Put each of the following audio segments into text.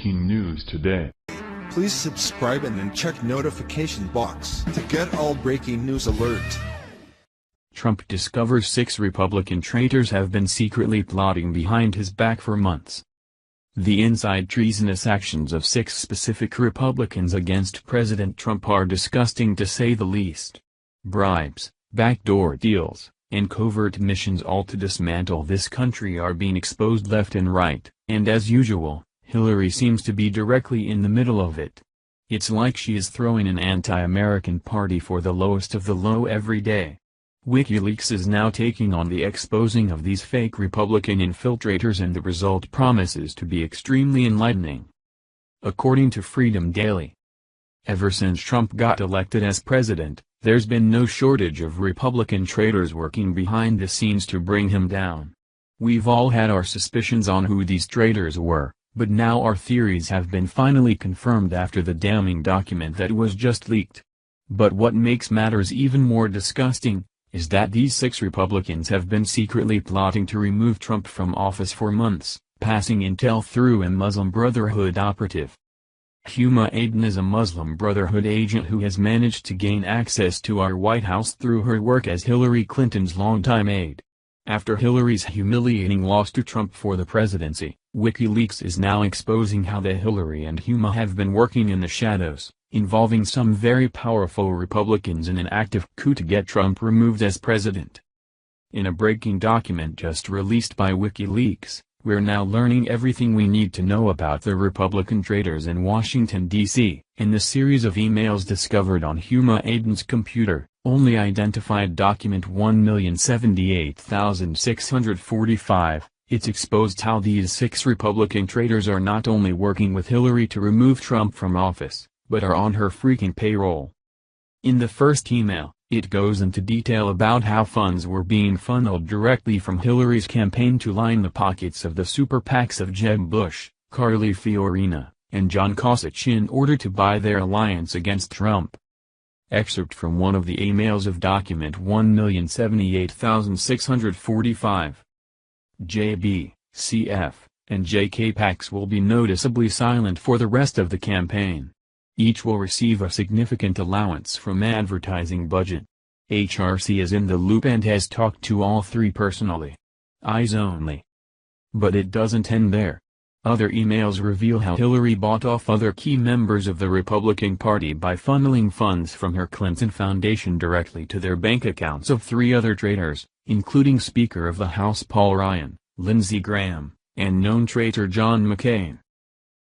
breaking news today. Please subscribe and then check notification box to get all breaking news alert. Trump discovers 6 Republican traitors have been secretly plotting behind his back for months. The inside treasonous actions of 6 specific Republicans against President Trump are disgusting to say the least. Bribes, backdoor deals, and covert missions all to dismantle this country are being exposed left and right, and as usual, Hillary seems to be directly in the middle of it. It's like she is throwing an anti-American party for the lowest of the low every day. WikiLeaks is now taking on the exposing of these fake Republican infiltrators, and the result promises to be extremely enlightening. According to Freedom Daily, ever since Trump got elected as president, there's been no shortage of Republican traitors working behind the scenes to bring him down. We've all had our suspicions on who these traitors were, but now our theories have been finally confirmed after the damning document that was just leaked. But what makes matters even more disgusting is that these 6 Republicans have been secretly plotting to remove Trump from office for months, passing intel through a Muslim Brotherhood operative. Huma Aden is a Muslim Brotherhood agent who has managed to gain access to our White House through her work as Hillary Clinton's longtime aide. After Hillary's humiliating loss to Trump for the presidency, WikiLeaks is now exposing how Hillary and Huma have been working in the shadows, involving some very powerful Republicans in an active coup to get Trump removed as president. In a breaking document just released by WikiLeaks, we're now learning everything we need to know about the Republican traitors in Washington, D.C. In the series of emails discovered on Huma Aden's computer, only identified document 1,078,645, it's exposed how these 6 Republican traitors are not only working with Hillary to remove Trump from office, but are on her freaking payroll. In the first email, it goes into detail about how funds were being funneled directly from Hillary's campaign to line the pockets of the super PACs of Jeb Bush, Carly Fiorina, and John Kasich in order to buy their alliance against Trump. Excerpt from one of the emails of document 1,078,645. JB, CF, and JK PACs will be noticeably silent for the rest of the campaign. Each will receive a significant allowance from advertising budget. HRC is in the loop and has talked to all 3 personally. Eyes only. But it doesn't end there. Other emails reveal how Hillary bought off other key members of the Republican Party by funneling funds from her Clinton Foundation directly to their bank accounts of 3 other traitors, including Speaker of the House Paul Ryan, Lindsey Graham, and known traitor John McCain.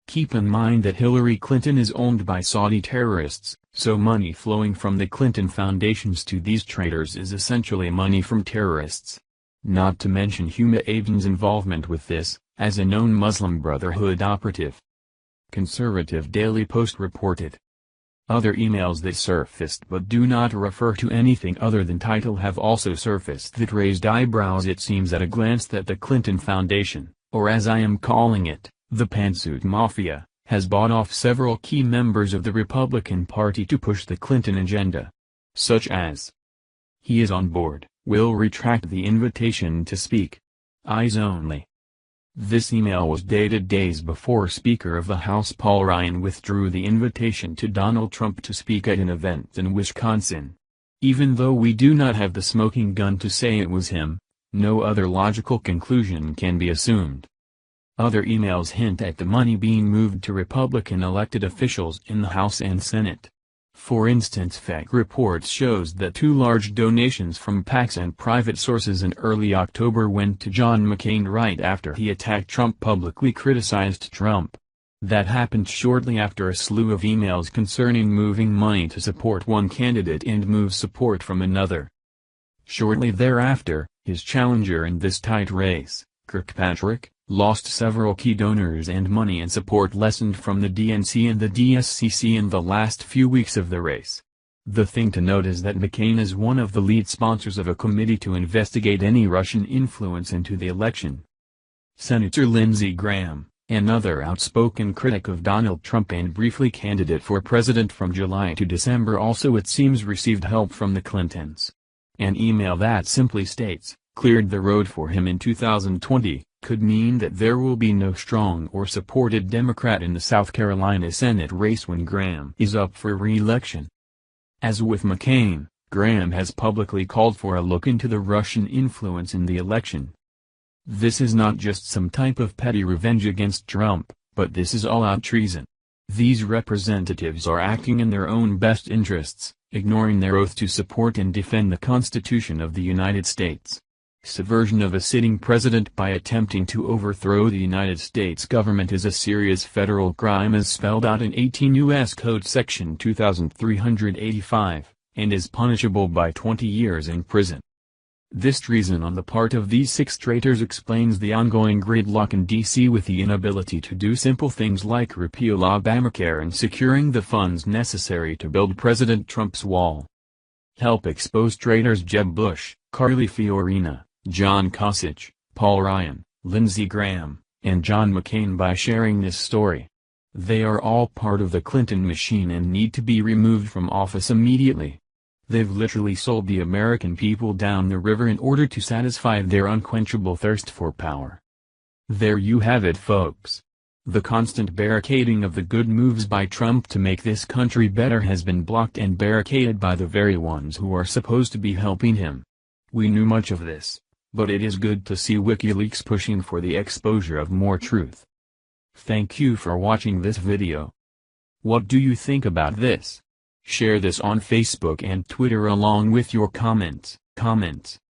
Keep in mind that Hillary Clinton is owned by Saudi terrorists, so money flowing from the Clinton foundations to these traitors is essentially money from terrorists. Not to mention Huma Aden's involvement with this, as a known Muslim Brotherhood operative. Conservative Daily Post reported. Other emails that surfaced but do not refer to anything other than title have also surfaced that raised eyebrows. It seems at a glance that the Clinton Foundation, or as I am calling it, the Pantsuit Mafia, has bought off several key members of the Republican Party to push the Clinton agenda. Such as, he is on board, will retract the invitation to speak. Eyes only. This email was dated days before Speaker of the House Paul Ryan withdrew the invitation to Donald Trump to speak at an event in Wisconsin. Even though we do not have the smoking gun to say it was him, no other logical conclusion can be assumed. Other emails hint at the money being moved to Republican elected officials in the House and Senate. For instance, fake reports shows that 2 large donations from PACs and private sources in early October went to John McCain right after he attacked Trump, publicly criticized Trump. That happened shortly after a slew of emails concerning moving money to support one candidate and move support from another. Shortly thereafter, his challenger in this tight race, Kirkpatrick, lost several key donors and money and support lessened from the DNC and the DSCC in the last few weeks of the race. The thing to note is that McCain is one of the lead sponsors of a committee to investigate any Russian influence into the election. Senator Lindsey Graham, another outspoken critic of Donald Trump and briefly candidate for president from July to December, also it seems received help from the Clintons. An email that simply states, cleared the road for him in 2020, could mean that there will be no strong or supported Democrat in the South Carolina Senate race when Graham is up for re-election. As with McCain, Graham has publicly called for a look into the Russian influence in the election. This is not just some type of petty revenge against Trump, but this is all-out treason. These representatives are acting in their own best interests, ignoring their oath to support and defend the Constitution of the United States. Subversion of a sitting president by attempting to overthrow the United States government is a serious federal crime as spelled out in 18 U.S. Code Section 2385, and is punishable by 20 years in prison. This treason on the part of these 6 traitors explains the ongoing gridlock in D.C. with the inability to do simple things like repeal Obamacare and securing the funds necessary to build President Trump's wall. Help expose traitors Jeb Bush, Carly Fiorina, John Kasich, Paul Ryan, Lindsey Graham, and John McCain by sharing this story. They are all part of the Clinton machine and need to be removed from office immediately. They've literally sold the American people down the river in order to satisfy their unquenchable thirst for power. There you have it, folks. The constant barricading of the good moves by Trump to make this country better has been blocked and barricaded by the very ones who are supposed to be helping him. We knew much of this, but it is good to see WikiLeaks pushing for the exposure of more truth. Thank you for watching this video. What do you think about this? Share this on Facebook and Twitter along with your comments.